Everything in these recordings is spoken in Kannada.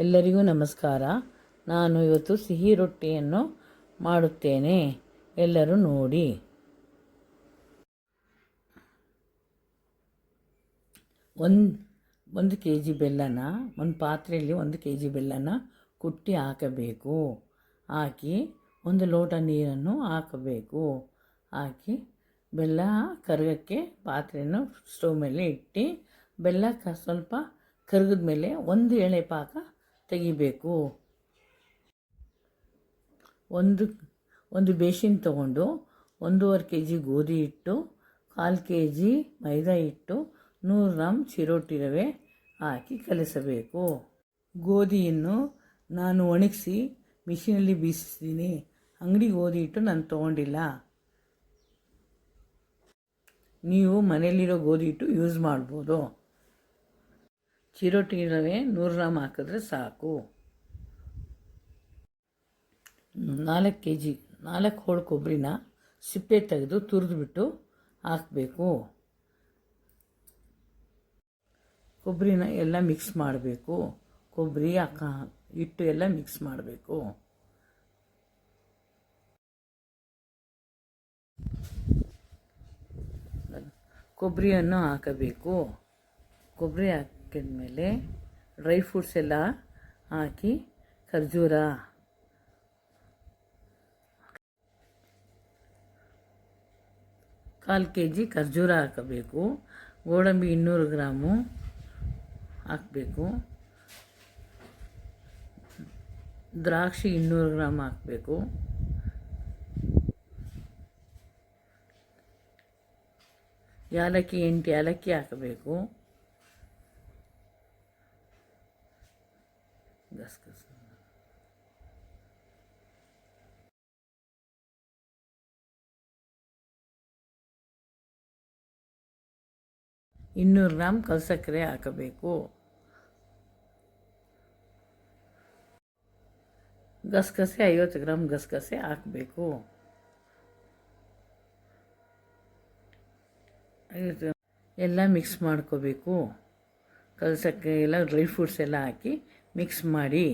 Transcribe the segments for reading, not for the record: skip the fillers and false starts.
ಎಲ್ಲರಿಗೂ ನಮಸ್ಕಾರ. ನಾನು ಇವತ್ತು ಸಿಹಿ ರೊಟ್ಟಿಯನ್ನು ಮಾಡುತ್ತೇನೆ. ಎಲ್ಲರೂ ನೋಡಿ. ಒಂದು ಕೆ ಜಿ ಬೆಲ್ಲನ ಒಂದು ಪಾತ್ರೆಯಲ್ಲಿ 1 ಕೆ ಜಿ ಬೆಲ್ಲನ ಕುಟ್ಟಿ ಹಾಕಬೇಕು. ಹಾಕಿ 1 ಲೋಟ ನೀರನ್ನು ಹಾಕಬೇಕು. ಹಾಕಿ ಬೆಲ್ಲ ಕರಗಕ್ಕೆ ಪಾತ್ರೆಯನ್ನು ಸ್ಟವ್ ಮೇಲೆ ಇಟ್ಟು ಬೆಲ್ಲ ಸ್ವಲ್ಪ ಕರಗಿದ ಮೇಲೆ 1 ಎಳೆ ಪಾಕ ತೆಗಿಬೇಕು. ಒಂದು ಬೇಸಿನ್ ತಗೊಂಡು 1.5 ಕೆ ಜಿ ಗೋಧಿ ಹಿಟ್ಟು, 1/4 ಕೆ ಜಿ ಮೈದಾ ಹಿಟ್ಟು, 100 ಗ್ರಾಮ್ ಚಿರೋಟಿ ರವೆ ಹಾಕಿ ಕಲಿಸಬೇಕು. ಗೋಧಿಯನ್ನು ನಾನು ಒಣಗಿಸಿ ಮಿಷಿನಲ್ಲಿ ಬೀಸಿದ್ದೀನಿ. ಅಂಗಡಿ ಗೋಧಿ ಹಿಟ್ಟು ನಾನು ತೊಗೊಂಡಿಲ್ಲ. ನೀವು ಮನೆಯಲ್ಲಿರೋ ಗೋಧಿ ಹಿಟ್ಟು ಯೂಸ್ ಮಾಡ್ಬೋದು. ಚಿರೋಟಿ ರವೆ 100 ಗ್ರಾಮ್ ಹಾಕಿದ್ರೆ ಸಾಕು. 4 ಕೆ ಜಿ 4 ಹೋಳು ಕೊಬ್ಬರಿನ ಸಿಪ್ಪೆ ತೆಗೆದು ತುರಿದ್ಬಿಟ್ಟು ಹಾಕಬೇಕು. ಕೊಬ್ಬರಿನ ಎಲ್ಲ ಮಿಕ್ಸ್ ಮಾಡಬೇಕು. ಕೊಬ್ಬರಿ ಹಿಟ್ಟು ಎಲ್ಲ ಮಿಕ್ಸ್ ಮಾಡಬೇಕು. ಕೊಬ್ಬರಿಯನ್ನು ಹಾಕಬೇಕು. ಕೊಬ್ಬರಿ ಹಾಕಿದ್ಮೇಲೆ ಡ್ರೈ ಫ್ರೂಟ್ಸ್ ಎಲ್ಲ ಹಾಕಿ ಖರ್ಜೂರ, ಕಾಲು ಕೆ ಜಿ ಖರ್ಜೂರ ಹಾಕಬೇಕು. ಗೋಡಂಬಿ 200 ಗ್ರಾಮು ಹಾಕಬೇಕು. ದ್ರಾಕ್ಷಿ 200 ಗ್ರಾಮ್ ಹಾಕಬೇಕು. ಏಲಕ್ಕಿ 8 ಏಲಕ್ಕಿ ಹಾಕಬೇಕು. ಗಸಗಸೆ 200 ಗ್ರಾಮ್ ಕಲ್ಸಕ್ಕರೆ ಹಾಕಬೇಕು. ಗಸಗಸೆ 50 ಗ್ರಾಮ್ ಗಸಗಸೆ ಹಾಕಬೇಕು. ಎಲ್ಲ ಮಿಕ್ಸ್ ಮಾಡ್ಕೋಬೇಕು. ಕಲ್ಸಕ್ಕೆ ಎಲ್ಲ ಡ್ರೈ ಫ್ರೂಟ್ಸ್ ಎಲ್ಲ ಹಾಕಿ ಮಿಕ್ಸ್ ಮಾಡಿ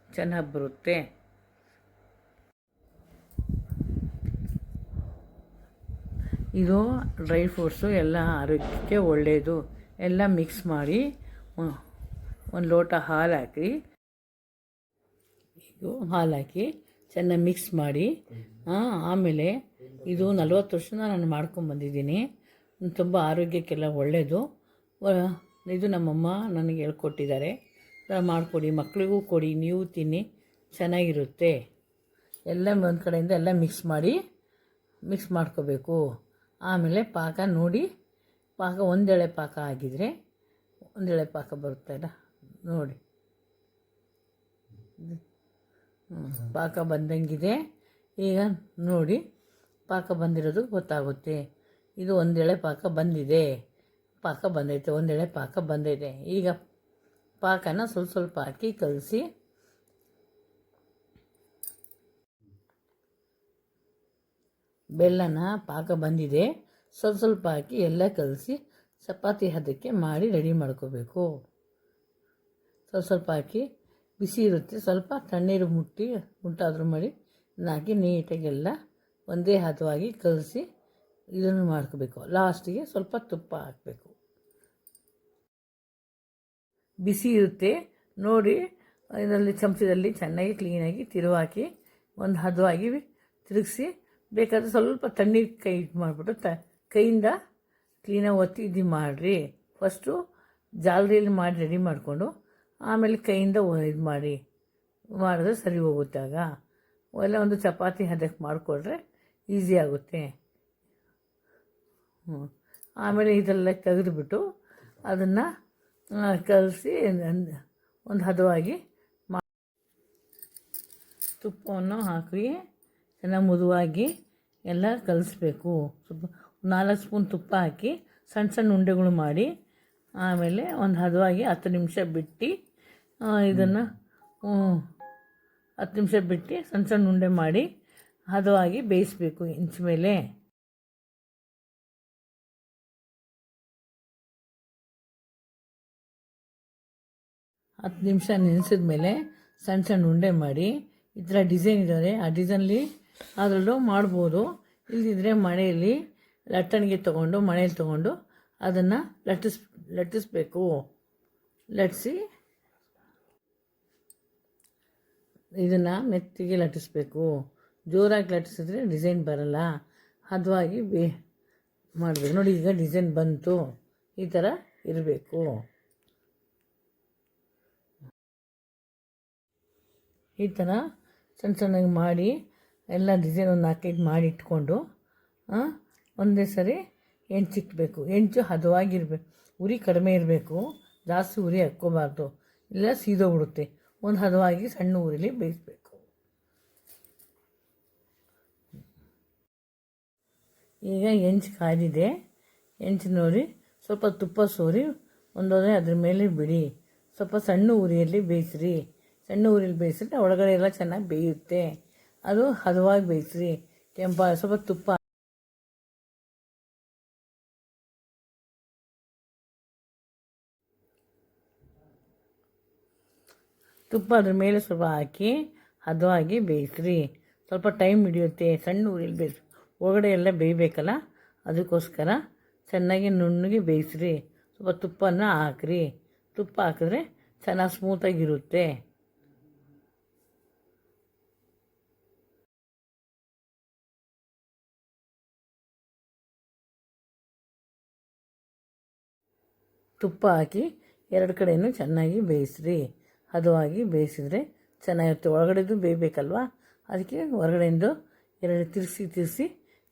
ಚೆನ್ನಾಗಿ ಬರುತ್ತೆ. ಇದು ಡ್ರೈ ಫ್ರೂಟ್ಸು ಎಲ್ಲ ಆರೋಗ್ಯಕ್ಕೆ ಒಳ್ಳೆಯದು. ಎಲ್ಲ ಮಿಕ್ಸ್ ಮಾಡಿ 1 ಲೋಟ ಹಾಲು ಹಾಕಿ ಚೆನ್ನಾಗಿ ಮಿಕ್ಸ್ ಮಾಡಿ ಆಮೇಲೆ ಇದು 40 ವರ್ಷದಿಂದ ನಾನು ಮಾಡ್ಕೊಂಬಂದಿದ್ದೀನಿ. ತುಂಬ ಆರೋಗ್ಯಕ್ಕೆಲ್ಲ ಒಳ್ಳೆಯದು. ಇದು ನಮ್ಮಮ್ಮ ನನಗೆ ಹೇಳ್ಕೊಟ್ಟಿದ್ದಾರೆ. ಮಾಡಿಕೊಡಿ, ಮಕ್ಕಳಿಗೂ ಕೊಡಿ, ನೀವು ತಿನ್ನಿ, ಚೆನ್ನಾಗಿರುತ್ತೆ. ಎಲ್ಲ ಒಂದು ಕಡೆಯಿಂದ ಎಲ್ಲ ಮಿಕ್ಸ್ ಮಾಡ್ಕೋಬೇಕು. ಆಮೇಲೆ ಪಾಕ ನೋಡಿ, ಪಾಕ ಒಂದೆಳೆ ಪಾಕ ಆಗಿದರೆ, ಒಂದೆಳೆ ಪಾಕ ಬರುತ್ತಲ್ಲ ನೋಡಿ. ಪಾಕ ಬಂದಂಗಿದೆ. ಈಗ ನೋಡಿ, ಪಾಕ ಬಂದಿರೋದು ಗೊತ್ತಾಗುತ್ತೆ. ಇದು ಒಂದೆಳೆ ಪಾಕ ಬಂದಿದೆ. ಒಂದೆಳೆ ಪಾಕ ಬಂದಿದೆ. ಈಗ ಪಾಕನ ಸ್ವಲ್ಪ ಹಾಕಿ ಕಲಸಿ ಬೆಲ್ಲನ ಪಾಕ ಬಂದಿದೆ. ಸ್ವಲ್ಪ ಹಾಕಿ ಎಲ್ಲ ಕಲಸಿ ಚಪಾತಿ ಹದಕ್ಕೆ ಮಾಡಿ ರೆಡಿ ಮಾಡ್ಕೋಬೇಕು. ಸ್ವಲ್ಪ ಹಾಕಿ ಬಿಸಿ ಇರುತ್ತೆ, ಸ್ವಲ್ಪ ತಣ್ಣೀರು ಮುಟ್ಟಾದರೂ ಮಾಡಿ ಹಾಕಿ ನೀಟಾಗೆಲ್ಲ ಒಂದೇ ಹದವಾಗಿ ಕಲಸಿ ಇದನ್ನು ಮಾಡ್ಕೋಬೇಕು. ಲಾಸ್ಟಿಗೆ ಸ್ವಲ್ಪ ತುಪ್ಪ ಹಾಕಬೇಕು. ಬಿಸಿ ಇರುತ್ತೆ ನೋಡಿ. ಇದರಲ್ಲಿ ಚಮಚದಲ್ಲಿ ಚೆನ್ನಾಗಿ ಕ್ಲೀನಾಗಿ ತಿರುವಾಕಿ ಒಂದು ಹದವಾಗಿ ತಿರುಗಿಸಿ, ಬೇಕಾದರೆ ಸ್ವಲ್ಪ ತಣ್ಣೀರು ಕೈ ಮಾಡಿಬಿಟ್ಟು ಕೈಯಿಂದ ಕ್ಲೀನಾಗಿ ಒತ್ತಿ ಇದು ಮಾಡಿರಿ. ಫಸ್ಟು ಜಾಲರಿಯಲ್ಲಿ ಮಾಡಿ ರೆಡಿ ಮಾಡಿಕೊಂಡು ಆಮೇಲೆ ಕೈಯಿಂದ ಇದು ಮಾಡಿದ್ರೆ ಸರಿ ಹೋಗುತ್ತೆ. ಆಗ ಎಲ್ಲ ಒಂದು ಚಪಾತಿ ಹದಕ್ಕೆ ಮಾಡಿಕೊಂಡ್ರೆ ಈಸಿ ಆಗುತ್ತೆ. ಆಮೇಲೆ ಇದೆಲ್ಲ ತೆಗೆದುಬಿಟ್ಟು ಅದನ್ನು ಕಲಸಿ ಒಂದು ಹದವಾಗಿ ತುಪ್ಪವನ್ನು ಹಾಕಿ ಚೆನ್ನಾಗಿ ಮೃದುವಾಗಿ ಎಲ್ಲ ಕಲಿಸ್ಬೇಕು. ಸ್ವಲ್ಪ 4 ಸ್ಪೂನ್ ತುಪ್ಪ ಹಾಕಿ ಸಣ್ಣ ಉಂಡೆಗಳು ಮಾಡಿ ಆಮೇಲೆ ಒಂದು ಹದವಾಗಿ 10 ನಿಮಿಷ ಬಿಟ್ಟು ಇದನ್ನು 10 ನಿಮಿಷ ಬಿಟ್ಟು ಸಣ್ಣ ಉಂಡೆ ಮಾಡಿ ಹದವಾಗಿ ಬೇಯಿಸಬೇಕು ಹೆಂಚ ಮೇಲೆ. 10 ನಿಮಿಷ ನೆನೆಸಿದ ಮೇಲೆ ಸಣ್ಣ ಸಣ್ಣ ಉಂಡೆ ಮಾಡಿ ಈ ಥರ ಡಿಸೈನ್ ಇದ್ದಾರೆ ಆ ಡಿಸೈನಲ್ಲಿ ಅದರಲ್ಲೂ ಮಾಡ್ಬೋದು. ಇಲ್ಲದಿದ್ದರೆ ಮನೆಯಲ್ಲಿ ಲಟ್ಟಣಿಗೆ ತೊಗೊಂಡು ಮನೇಲಿ ತೊಗೊಂಡು ಅದನ್ನು ಲಟ್ಟಿಸ್ಬೇಕು. ಲಟ್ಟಿಸಿ ಇದನ್ನು ಮೆತ್ತಿಗೆ ಲಟ್ಟಿಸ್ಬೇಕು. ಜೋರಾಗಿ ಲಟ್ಟಿಸಿದ್ರೆ ಡಿಸೈನ್ ಬರಲ್ಲ. ಹದವಾಗಿ ಮಾಡಬೇಕು. ನೋಡಿ ಈಗ ಡಿಸೈನ್ ಬಂತು. ಈ ಥರ ಇರಬೇಕು. ಈ ಥರ ಸಣ್ಣ ಸಣ್ಣಗೆ ಮಾಡಿ ಎಲ್ಲ ಡಿಸೈನ್ ಒಂದು 4-5 ಮಾಡಿ ಇಟ್ಕೊಂಡು ಒಂದೇ ಸರಿ ಹೆಂಚಿಟ್ಬೇಕು. ಹೆಂಚು ಹದವಾಗಿರಬೇಕು. ಉರಿ ಕಡಿಮೆ ಇರಬೇಕು. ಜಾಸ್ತಿ ಉರಿ ಹಾಕ್ಕೋಬಾರ್ದು, ಇಲ್ಲ ಸೀದೋಗ್ಬಿಡುತ್ತೆ. ಒಂದು ಹದವಾಗಿ ಸಣ್ಣ ಉರಿಲಿ ಬೇಯಿಸ್ಬೇಕು. ಈಗ ಹೆಂಚು ಕಾದಿದೆ. ಹೆಂಚು ನೋಡಿ ಸ್ವಲ್ಪ ತುಪ್ಪ ಸೋರಿ ಒಂದೊಂದೇ ಅದ್ರ ಮೇಲೆ ಬಿಡಿ. ಸ್ವಲ್ಪ ಸಣ್ಣ ಉರಿಯಲ್ಲಿ ಬೇಯಿಸ್ರಿ. ಸಣ್ಣ ಉರಿಯಲ್ಲಿ ಬೇಯಿಸಿದ್ರೆ ಒಳಗಡೆ ಎಲ್ಲ ಚೆನ್ನಾಗಿ ಬೇಯುತ್ತೆ. ಅದು ಹದವಾಗಿ ಬೇಯಿಸ್ರಿ. ಸ್ವಲ್ಪ ತುಪ್ಪ ಅದ್ರ ಮೇಲೆ ಸ್ವಲ್ಪ ಹಾಕಿ ಹದವಾಗಿ ಬೇಯಿಸ್ರಿ. ಸ್ವಲ್ಪ ಟೈಮ್ ಹಿಡಿಯುತ್ತೆ. ಸಣ್ಣ ಉರಿಯಲ್ಲಿ ಬೇಯಿಸಿ ಒಳಗಡೆ ಎಲ್ಲ ಬೇಯಬೇಕಲ್ಲ, ಅದಕ್ಕೋಸ್ಕರ ಚೆನ್ನಾಗಿ ನುಣ್ಣಗೆ ಬೇಯಿಸ್ರಿ. ಸ್ವಲ್ಪ ತುಪ್ಪನ ಹಾಕ್ರಿ. ತುಪ್ಪ ಹಾಕಿದ್ರೆ ಚೆನ್ನಾಗಿ ಸ್ಮೂತಾಗಿರುತ್ತೆ. ತುಪ್ಪ ಹಾಕಿ 2 ಕಡೆಯೂ ಚೆನ್ನಾಗಿ ಬೇಯಿಸ್ರಿ. ಹದವಾಗಿ ಬೇಯಿಸಿದ್ರೆ ಚೆನ್ನಾಗಿರುತ್ತೆ. ಒಳಗಡೆದು ಬೇಯಬೇಕಲ್ವ, ಅದಕ್ಕೆ ಹೊರಗಡೆಯಿಂದ 2 ತಿರ್ಸಿ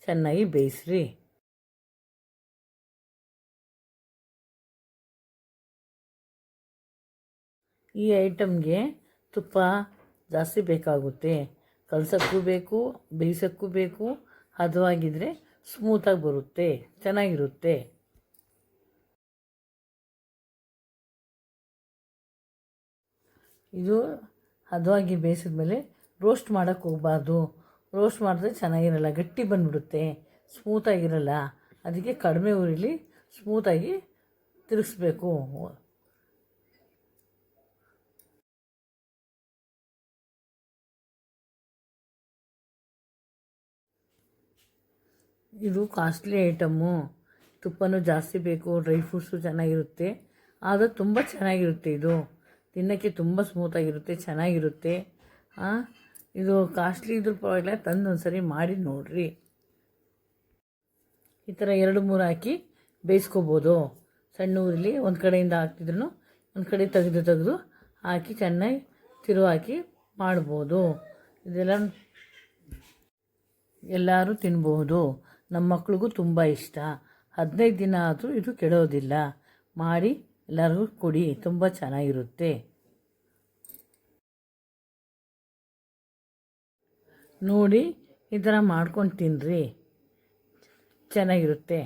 ಚೆನ್ನಾಗಿ ಬೇಯಿಸ್ರಿ. ಈ ಐಟಮ್ಗೆ ತುಪ್ಪ ಜಾಸ್ತಿ ಬೇಕಾಗುತ್ತೆ. ಕಲಸೋಕ್ಕೂ ಬೇಕು, ಬೇಯಿಸೋಕ್ಕೂ ಬೇಕು. ಹದವಾಗಿದ್ದರೆ ಸ್ಮೂತಾಗಿ ಬರುತ್ತೆ, ಚೆನ್ನಾಗಿರುತ್ತೆ. ಇದು ಹದವಾಗಿ ಬೇಯಿಸಿದ್ಮೇಲೆ ರೋಸ್ಟ್ ಮಾಡೋಕ್ಕೆ ಹೋಗಬಾರ್ದು. ರೋಸ್ಟ್ ಮಾಡಿದ್ರೆ ಚೆನ್ನಾಗಿರಲ್ಲ, ಗಟ್ಟಿ ಬಂದುಬಿಡುತ್ತೆ, ಸ್ಮೂತಾಗಿರಲ್ಲ. ಅದಕ್ಕೆ ಕಡಿಮೆ ಉರಿಲಿ ಸ್ಮೂತಾಗಿ ತಿರುಗಿಸ್ಬೇಕು. ಇದು ಕಾಸ್ಟ್ಲಿ ಐಟಮ್ಮು. ತುಪ್ಪನೂ ಜಾಸ್ತಿ ಬೇಕು, ಡ್ರೈ ಫ್ರೂಟ್ಸು ಚೆನ್ನಾಗಿರುತ್ತೆ. ಆದರೆ ತುಂಬ ಚೆನ್ನಾಗಿರುತ್ತೆ. ಇದು ತಿನ್ನೋಕ್ಕೆ ತುಂಬ ಸ್ಮೂತಾಗಿರುತ್ತೆ, ಚೆನ್ನಾಗಿರುತ್ತೆ. ಇದು ಕಾಸ್ಟ್ಲಿ ಇದ್ರ ಪರವಾಗಿಲ್ಲ, ತಂದು ಒಂದು ಸರಿ ಮಾಡಿ ನೋಡಿರಿ. ಈ ಥರ 2-3 ಹಾಕಿ ಬೇಯಿಸ್ಕೋಬೋದು. ಸಣ್ಣ ಊರಲ್ಲಿ ಒಂದು ಕಡೆಯಿಂದ ಹಾಕ್ತಿದ್ರು ಒಂದು ಕಡೆ ತೆಗೆದು ಹಾಕಿ ಚೆನ್ನಾಗಿ ಹಾಕಿ ಮಾಡ್ಬೋದು. ಇದೆಲ್ಲ ಎಲ್ಲರೂ ತಿನ್ಬೋದು. ನಮ್ಮ ಮಕ್ಳಿಗೂ ತುಂಬ ಇಷ್ಟ. 15 ದಿನ ಆದರೂ ಇದು ಕೆಡೋದಿಲ್ಲ. ಮಾಡಿ ಎಲ್ಲರಿಗೂ ಕೊಡಿ, ತುಂಬ ಚೆನ್ನಾಗಿರುತ್ತೆ. ನೋಡಿ ಈ ಥರ ಮಾಡ್ಕೊಂಡು ತಿನ್ನಿರಿ, ಚೆನ್ನಾಗಿರುತ್ತೆ.